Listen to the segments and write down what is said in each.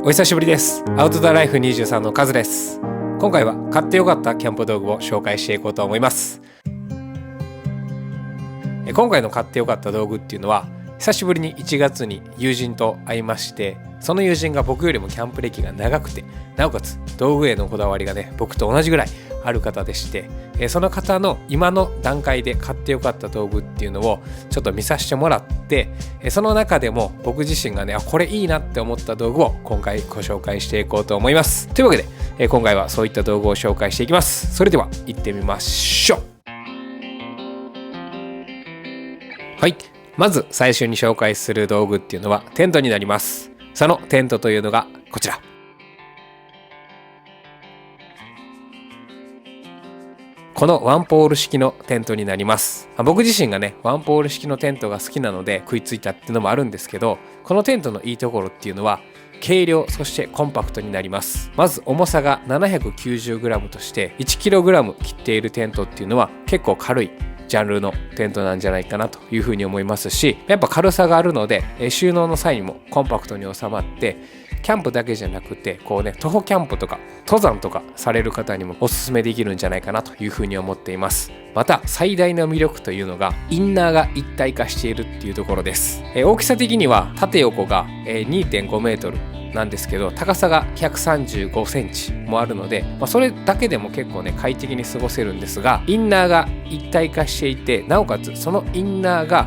お久しぶりです。アウトドアライフ23のカズです。今回は買ってよかったキャンプ道具を紹介していこうと思います。今回の買ってよかった道具っていうのは、久しぶりに1月に友人と会いまして、その友人が僕よりもキャンプ歴が長くて、なおかつ道具へのこだわりがね、僕と同じぐらいある方でして、その方の今の段階で買ってよかった道具っていうのをちょっと見させてもらって、その中でも僕自身がね、これいいなって思った道具を今回ご紹介していこうと思います。というわけで、今回はそういった道具を紹介していきます。それでは行ってみましょう。はい、まず最初に紹介する道具っていうのはテントになります。そのテントというのがこちら。このワンポール式のテントになります。僕自身がね、ワンポール式のテントが好きなので食いついたっていうのもあるんですけど、このテントのいいところっていうのは軽量、そしてコンパクトになります。まず重さが 790g として 1kg 切っているテントっていうのは結構軽いジャンルのテントなんじゃないかなというふうに思いますし、やっぱ軽さがあるので収納の際にもコンパクトに収まって、キャンプだけじゃなくてこうね、徒歩キャンプとか登山とかされる方にもおすすめできるんじゃないかなというふうに思っています。また最大の魅力というのがインナーが一体化しているっていうところです。大きさ的には縦横が 2.5 メートルなんですけど、高さが135センチもあるので、それだけでも結構ね快適に過ごせるんですが、インナーが一体化していて、なおかつそのインナーが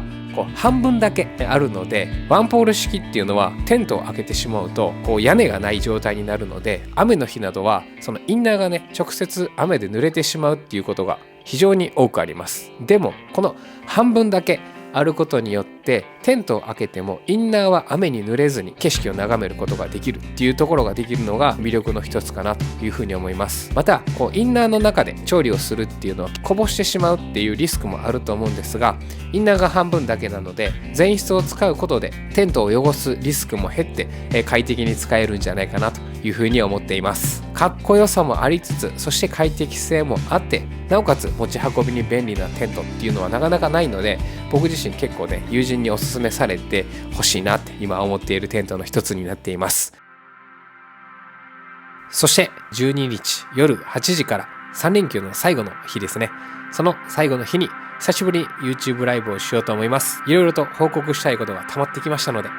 半分だけあるので、ワンポール式っていうのはテントを開けてしまうと屋根がない状態になるので、雨の日などはそのインナーがね直接雨で濡れてしまうっていうことが非常に多くあります。でもこの半分だけあることによってテントを開けてもインナーは雨に濡れずに景色を眺めることができるっていうところができるのが魅力の一つかなというふうに思います。またインナーの中で調理をするっていうのはこぼしてしまうっていうリスクもあると思うんですが、インナーが半分だけなので全室を使うことでテントを汚すリスクも減って快適に使えるんじゃないかなというふうに思っています。かっこよさもありつつ、そして快適性もあって、なおかつ持ち運びに便利なテントっていうのはなかなかないので、僕自身結構ね友人におすすめされて欲しいなって今思っているテントの一つになっています。そして12日夜8時から3連休の最後の日ですね。その最後の日に久しぶりに YouTube ライブをしようと思います。いろいろと報告したいことが溜まってきましたので、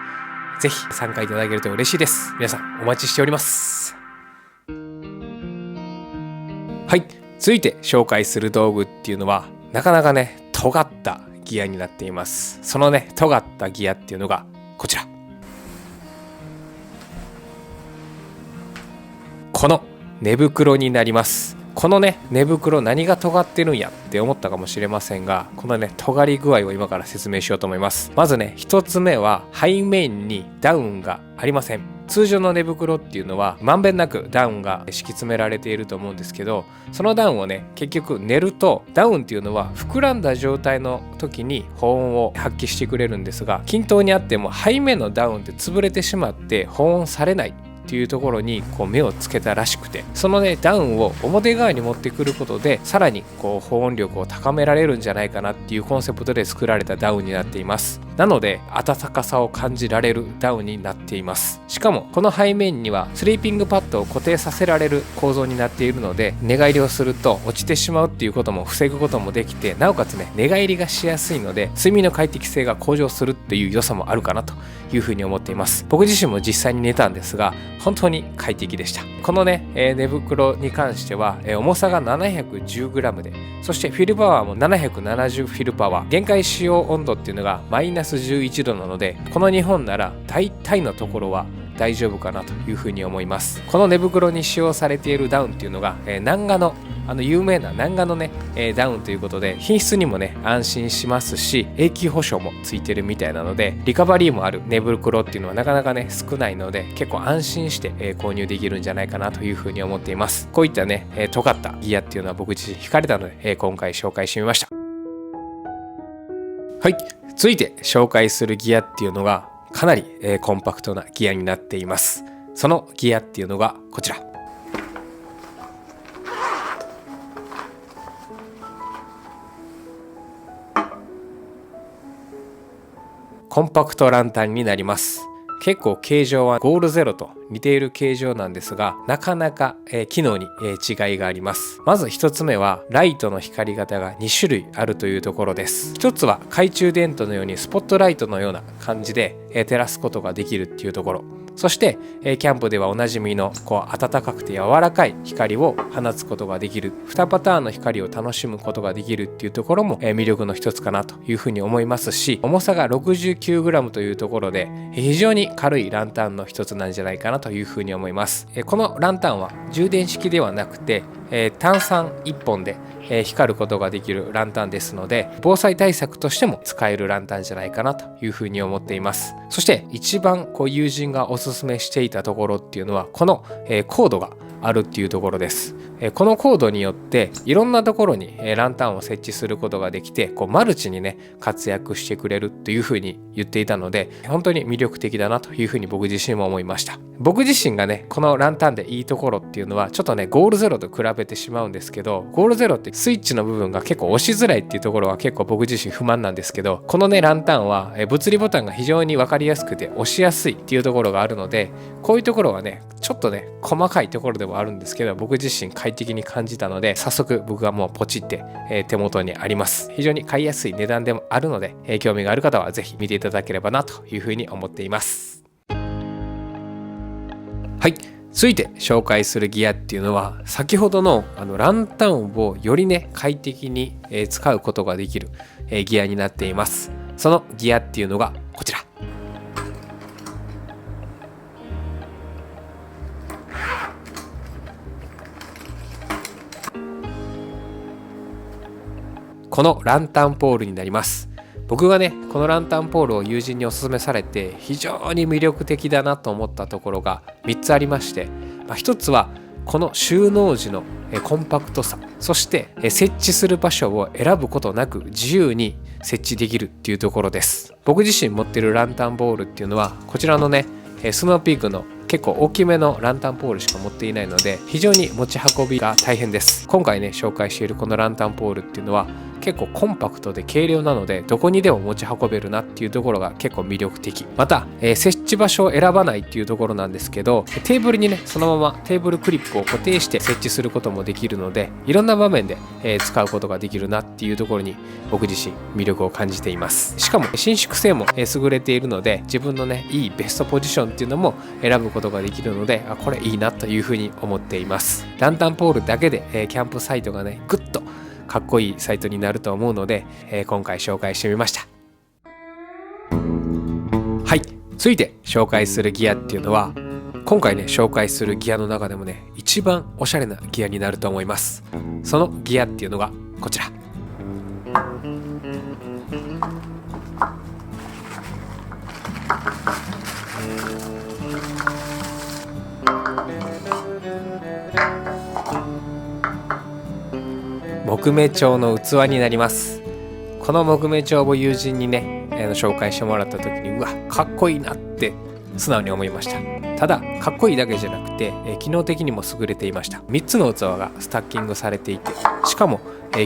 ぜひ参加いただけると嬉しいです。皆さんお待ちしております。はい、続いて紹介する道具っていうのはなかなかね尖ったギアになっています。そのね尖ったギアっていうのがこちら。この寝袋になります。このね寝袋何が尖ってるんやって思ったかもしれませんが、このね尖り具合を今から説明しようと思います。まずね一つ目は背面にダウンがありません。通常の寝袋っていうのはまんべんなくダウンが敷き詰められていると思うんですけど、そのダウンをね結局寝るとダウンっていうのは膨らんだ状態の時に保温を発揮してくれるんですが、均等にあっても背面のダウンって潰れてしまって保温されないっていうところに目をつけたらしくて、そのねダウンを表側に持ってくることでさらに保温力を高められるんじゃないかなっていうコンセプトで作られたダウンになっています。なので暖かさを感じられるダウンになっています。しかもこの背面にはスリーピングパッドを固定させられる構造になっているので、寝返りをすると落ちてしまうっていうことも防ぐこともできて、なおかつね寝返りがしやすいので睡眠の快適性が向上するっていう良さもあるかなというふうに思っています。僕自身も実際に寝たんですが本当に快適でした。このね、寝袋に関しては、重さが 710g で、そしてフィルパワーも770フィルパワー、限界使用温度っていうのがマイナス11度なので、この日本なら大体のところは大丈夫かなというふうに思います。この寝袋に使用されているダウンっていうのが、南画の有名な南画のね、ダウンということで品質にもね安心しますし、永久保証もついてるみたいなので、リカバリーもある寝袋っていうのはなかなかね少ないので、結構安心して、購入できるんじゃないかなというふうに思っています。こういったね、尖ったギアっていうのは僕自身惹かれたので、今回紹介してみました。はい、続いて紹介するギアっていうのがかなり、コンパクトなギアになっています。そのギアっていうのがこちら。コンパクトランタンになります。結構形状はゴールゼロと似ている形状なんですが、なかなか機能に違いがあります。まず一つ目はライトの光り方が2種類あるというところです。一つは懐中電灯のようにスポットライトのような感じで照らすことができるっていうところ。そして、キャンプではおなじみの暖かくて柔らかい光を放つことができる、2パターンの光を楽しむことができるっていうところも、魅力の一つかなというふうに思いますし、重さが 69g というところで非常に軽いランタンの一つなんじゃないかなというふうに思います。このランタンは充電式ではなくて、単31本で光ることができるランタンですので、防災対策としても使えるランタンじゃないかなというふうに思っています。そして一番友人がおすすめしていたところっていうのはこのコードがあるっていうところです。このコードによっていろんなところにランタンを設置することができて、マルチにね活躍してくれるというふうに言っていたので、本当に魅力的だなというふうに僕自身も思いました。僕自身がねこのランタンでいいところっていうのは、ちょっとねゴールゼロと比べてしまうんですけど、ゴールゼロってスイッチの部分が結構押しづらいっていうところは結構僕自身不満なんですけど、このねランタンは物理ボタンが非常に分かりやすくて押しやすいっていうところがあるので、こういうところはねちょっとね細かいところではあるんですけど、僕自身快適に感じたので、早速僕がもうポチって、手元にあります。非常に買いやすい値段でもあるので、興味がある方はぜひ見ていただければなというふうに思っています。はい、続いて紹介するギアっていうのは、先ほどのランタンをよりね快適に使うことができるギアになっています。そのギアっていうのがこちら。このランタンポールになります。僕がねこのランタンポールを友人にお勧めされて非常に魅力的だなと思ったところが3つありまして、1つはこの収納時のコンパクトさ、そして設置する場所を選ぶことなく自由に設置できるっていうところです。僕自身持っているランタンポールっていうのはこちらのねスノーピークの結構大きめのランタンポールしか持っていないので、非常に持ち運びが大変です。今回ね紹介しているこのランタンポールっていうのは結構コンパクトで軽量なので、どこにでも持ち運べるなっていうところが結構魅力的。また、設置場所を選ばないっていうところなんですけど、テーブルにねそのままテーブルクリップを固定して設置することもできるので、いろんな場面で、使うことができるなっていうところに僕自身魅力を感じています。しかも伸縮性も優れているので、自分のねいいベストポジションっていうのも選ぶことができるので、これいいなというふうに思っています。ランタンポールだけで、キャンプサイトがねぐっとかっこいいサイトになると思うので、今回紹介してみました。はい、続いて紹介するギアっていうのは、今回ね紹介するギアの中でもね一番おしゃれなギアになると思います。そのギアっていうのがこちら。木目調の器になります。この木目調を友人にね紹介してもらった時に、うわかっこいいなって素直に思いました。ただかっこいいだけじゃなくて、機能的にも優れていました。3つの器がスタッキングされていて、しかも、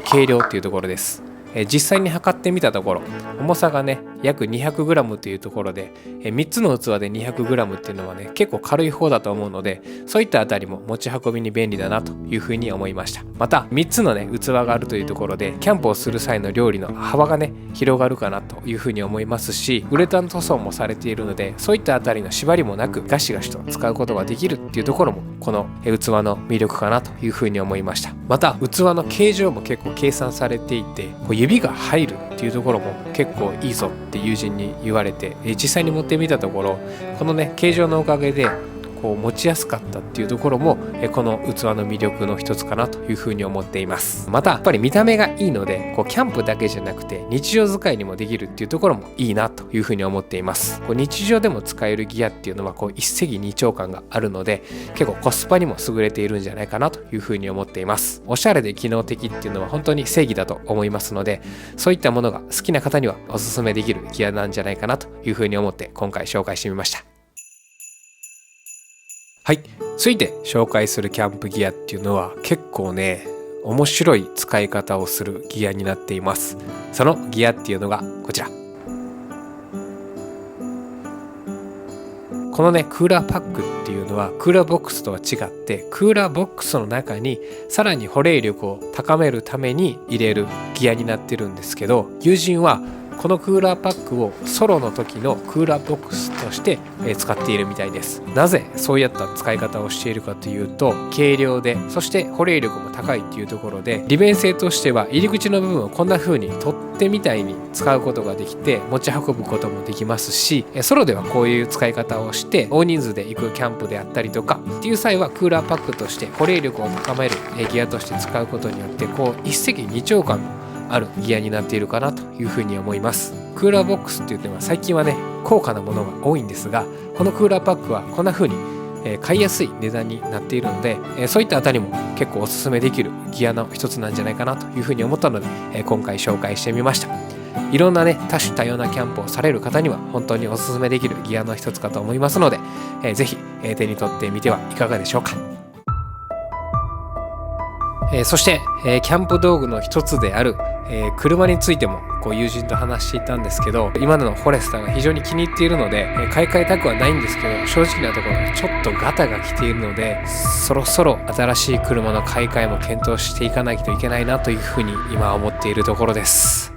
軽量っていうところです。実際に測ってみたところ、重さがね約 200g というところで、3つの器で 200g っていうのはね結構軽い方だと思うので、そういったあたりも持ち運びに便利だなというふうに思いました。また3つのね器があるというところで、キャンプをする際の料理の幅がね広がるかなというふうに思いますし、ウレタン塗装もされているので、そういったあたりの縛りもなくガシガシと使うことができるっていうところもこの器の魅力かなというふうに思いました。また器の形状も結構計算されていて、指が入るっていうところも結構いいぞって友人に言われて、実際に持ってみたところ、このね形状のおかげで持ちやすかったっていうところもこの器の魅力の一つかなというふうに思っています。またやっぱり見た目がいいので、キャンプだけじゃなくて日常使いにもできるっていうところもいいなというふうに思っています。日常でも使えるギアっていうのは一石二鳥感があるので、結構コスパにも優れているんじゃないかなというふうに思っています。おしゃれで機能的っていうのは本当に正義だと思いますので、そういったものが好きな方にはおすすめできるギアなんじゃないかなというふうに思って今回紹介してみました。はい、続いて紹介するキャンプギアっていうのは結構ね面白い使い方をするギアになっています。そのギアっていうのがこちら。このねクーラーパックっていうのはクーラーボックスとは違って、クーラーボックスの中にさらに保冷力を高めるために入れるギアになってるんですけど、友人はこのクーラーパックをソロの時のクーラーボックスとして使っているみたいです。なぜそういった使い方をしているかというと、軽量でそして保冷力も高いっていうところで、利便性としては入り口の部分をこんな風に取っ手みたいに使うことができて持ち運ぶこともできますし、ソロではこういう使い方をして大人数で行くキャンプであったりとかっていう際はクーラーパックとして保冷力を高めるギアとして使うことによって、こう一石二鳥感のあるギアになっているかなというふうに思います。クーラーボックスっていうのは最近はね高価なものが多いんですが、このクーラーパックはこんな風に買いやすい値段になっているので、そういったあたりも結構おすすめできるギアの一つなんじゃないかなというふうに思ったので、今回紹介してみました。いろんなね多種多様なキャンプをされる方には本当におすすめできるギアの一つかと思いますので、ぜひ手に取ってみてはいかがでしょうか。そして、キャンプ道具の一つである、車についても友人と話していたんですけど、今のフォレスターが非常に気に入っているので、買い替えたくはないんですけど、正直なところちょっとガタが来ているので、そろそろ新しい車の買い替えも検討していかないといけないなというふうに今思っているところです。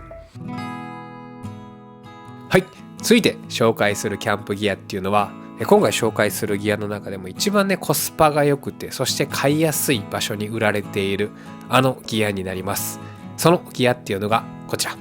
はい、続いて紹介するキャンプギアっていうのは、今回紹介するギアの中でも一番ねコスパが良くて、そして買いやすい場所に売られているあのギアになります。そのギアっていうのがこちら、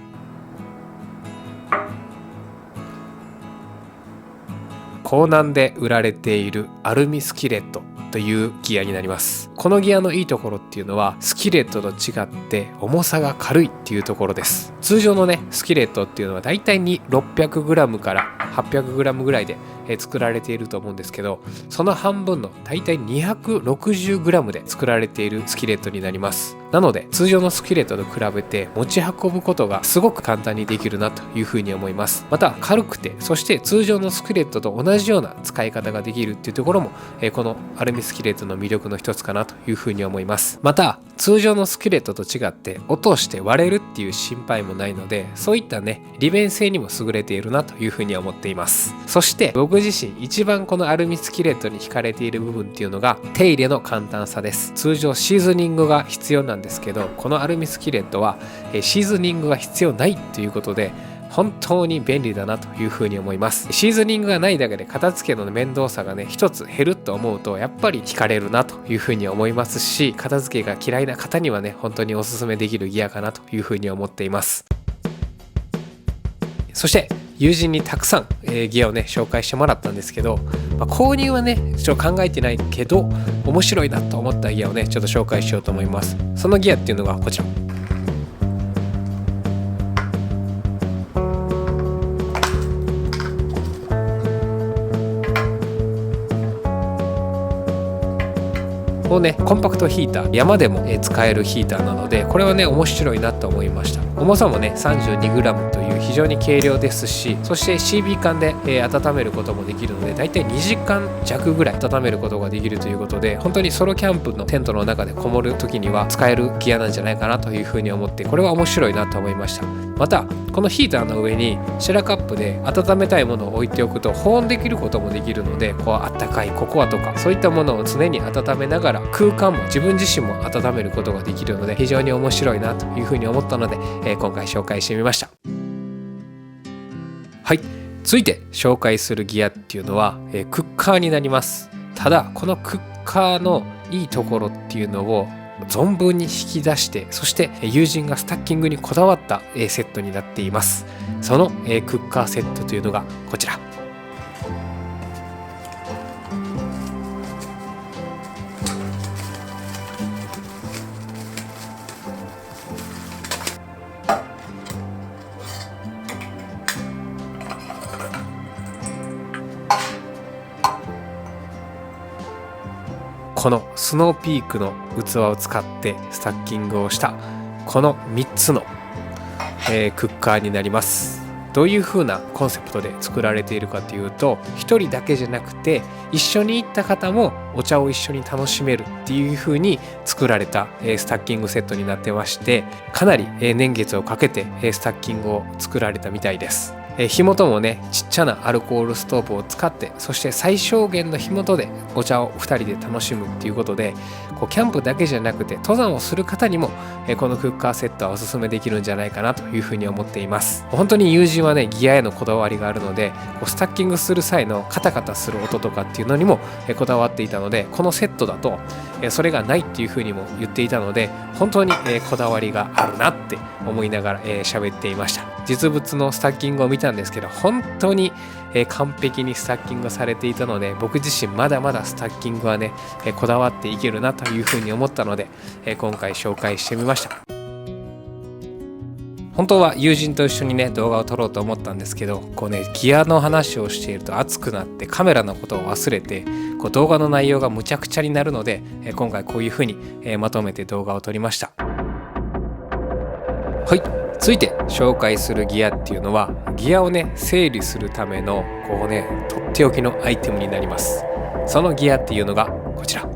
コーナンで売られているアルミスキレットというギアになります。このギアのいいところっていうのは、スキレットと違って重さが軽いっていうところです。通常のねスキレットっていうのはだいたいに 600g から 800g ぐらいで作られていると思うんですけど、その半分のだいたい 260g で作られているスキレットになります。なので通常のスキレットと比べて持ち運ぶことがすごく簡単にできるなというふうに思います。また軽くて、そして通常のスキレットと同じような使い方ができるっていうところもこのアルミスキレットの魅力の一つかなというふうに思います。また通常のスキレットと違って落として割れるっていう心配もないので、そういったね利便性にも優れているなというふうに思っています。そして僕自身一番このアルミスキレットに惹かれている部分っていうのが手入れの簡単さです。通常シーズニングが必要なんですけど、このアルミスキレットはシーズニングが必要ないということで本当に便利だなというふうに思います。シーズニングがないだけで片付けの面倒さがね一つ減ると思うと、やっぱり惹かれるなというふうに思いますし、片付けが嫌いな方にはね本当におすすめできるギアかなというふうに思っています。そして友人にたくさん、ギアをね紹介してもらったんですけど、購入はねちょっと考えてないけど面白いなと思ったギアをねちょっと紹介しようと思います。そのギアっていうのがこちら、このねコンパクトヒーター、山でも使えるヒーターなので、これはね面白いなと思いました。重さもね 32g という非常に軽量ですし、そして CB 缶で温めることもできるので、だいたい2時間弱ぐらい温めることができるということで、本当にソロキャンプのテントの中でこもる時には使えるギアなんじゃないかなというふうに思って、これは面白いなと思いました。またこのヒーターの上にシェラカップで温めたいものを置いておくと保温できることもできるので、こうあったかいココアとかそういったものを常に温めながら空間も自分自身も温めることができるので、非常に面白いなというふうに思ったので、今回紹介してみました。はい、続いて紹介するギアっていうのは、クッカーになります。ただこのクッカーのいいところっていうのを存分に引き出して、そして友人がスタッキングにこだわったセットになっています。そのクッカーセットというのがこちら、このスノーピークの器を使ってスタッキングをしたこの3つの、クッカーになります。どういう風なコンセプトで作られているかというと、1人だけじゃなくて一緒に行った方もお茶を一緒に楽しめるっていう風に作られたスタッキングセットになってまして、かなり年月をかけてスタッキングを作られたみたいです。火元もねちっちゃなアルコールストーブを使って、そして最小限の火元でお茶を2人で楽しむっていうことで、キャンプだけじゃなくて登山をする方にもこのクッカーセットはおすすめできるんじゃないかなというふうに思っています。本当に友人はねギアへのこだわりがあるので、スタッキングする際のカタカタする音とかっていうのにもこだわっていたので、このセットだとそれがないっていうふうにも言っていたので、本当にこだわりがあるなって思いながら喋っていました。実物のスタッキングを見たんですけど、本当に完璧にスタッキングされていたので、僕自身まだまだスタッキングはねこだわっていけるなというふうに思ったので、今回紹介してみました。本当は友人と一緒にね動画を撮ろうと思ったんですけど、ギアの話をしていると熱くなってカメラのことを忘れて、動画の内容がむちゃくちゃになるので、今回こういうふうにまとめて動画を撮りました。はい、続いて紹介するギアっていうのは、ギアをね整理するためのとっておきのアイテムになります。そのギアっていうのがこちら。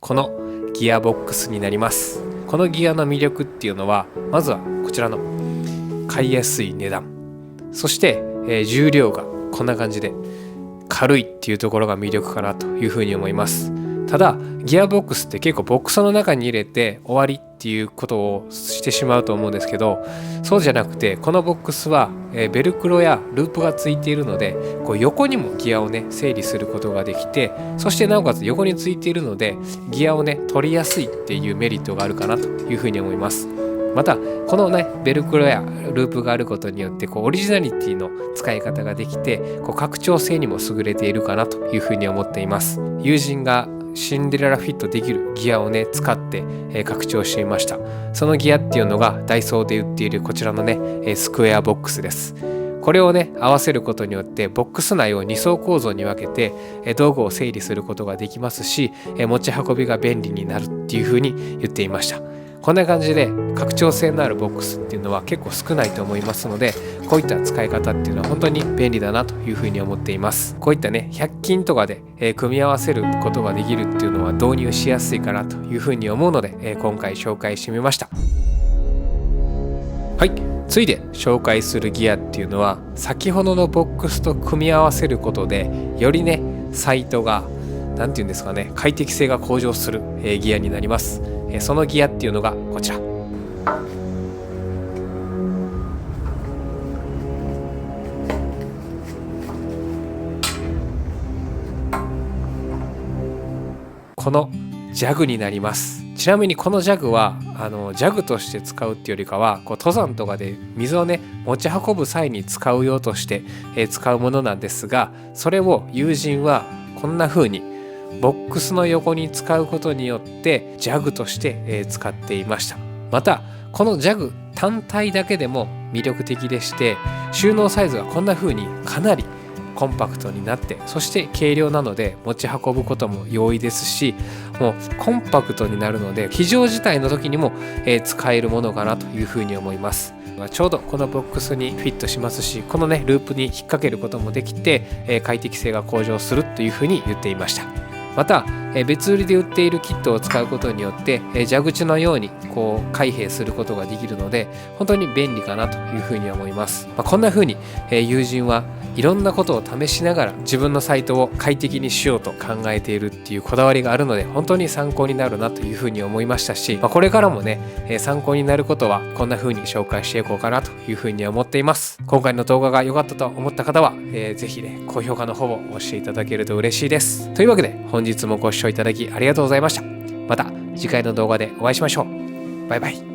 このギアボックスになります。このギアの魅力っていうのは、まずはこちらの買いやすい値段、そして、重量がこんな感じで軽いっていうところが魅力かなというふうに思います。ただギアボックスって結構ボックスの中に入れて終わりっていうことをしてしまうと思うんですけど、そうじゃなくてこのボックスはベルクロやループがついているので、横にもギアをね整理することができて、そしてなおかつ横についているのでギアをね取りやすいっていうメリットがあるかなというふうに思います。またこのねベルクロやループがあることによってオリジナリティの使い方ができて、拡張性にも優れているかなというふうに思っています。友人がシンデレラフィットできるギアをね使って拡張してみました。そのギアっていうのがダイソーで売っているこちらのねスクエアボックスです。これをね合わせることによってボックス内を2層構造に分けて道具を整理することができますし、持ち運びが便利になるっていうふうに言っていました。こんな感じで拡張性のあるボックスっていうのは結構少ないと思いますので、こういった使い方っていうのは本当に便利だなというふうに思っています。こういったね100均とかで組み合わせることができるっていうのは導入しやすいかなというふうに思うので、今回紹介してみました。はい、次いで紹介するギアっていうのは、先ほどのボックスと組み合わせることでよりねサイトがなんていうんですかね、快適性が向上するギアになります。そのギアっていうのがこちら。このジャグになります。ちなみにこのジャグはジャグとして使うっていうよりかは、登山とかで水をね持ち運ぶ際に使う用として、使うものなんですが、それを友人はこんな風にボックスの横に使うことによってジャグとして、使っていました。またこのジャグ単体だけでも魅力的でして、収納サイズがこんな風にかなりコンパクトになって、そして軽量なので持ち運ぶことも容易ですし、もうコンパクトになるので非常事態の時にも、使えるものかなというふうに思います。ちょうどこのボックスにフィットしますし、このねループに引っ掛けることもできて、快適性が向上するというふうに言っていました。また別売りで売っているキットを使うことによって蛇口のように開閉することができるので、本当に便利かなというふうに思います。こんなふうに友人はいろんなことを試しながら自分のサイトを快適にしようと考えているっていうこだわりがあるので、本当に参考になるなというふうに思いましたし、これからもね参考になることはこんなふうに紹介していこうかなというふうに思っています。今回の動画が良かったと思った方は、ぜひね高評価の方を押していただけると嬉しいです。というわけで本日もご視聴いただきありがとうございました。また次回の動画でお会いしましょう。バイバイ。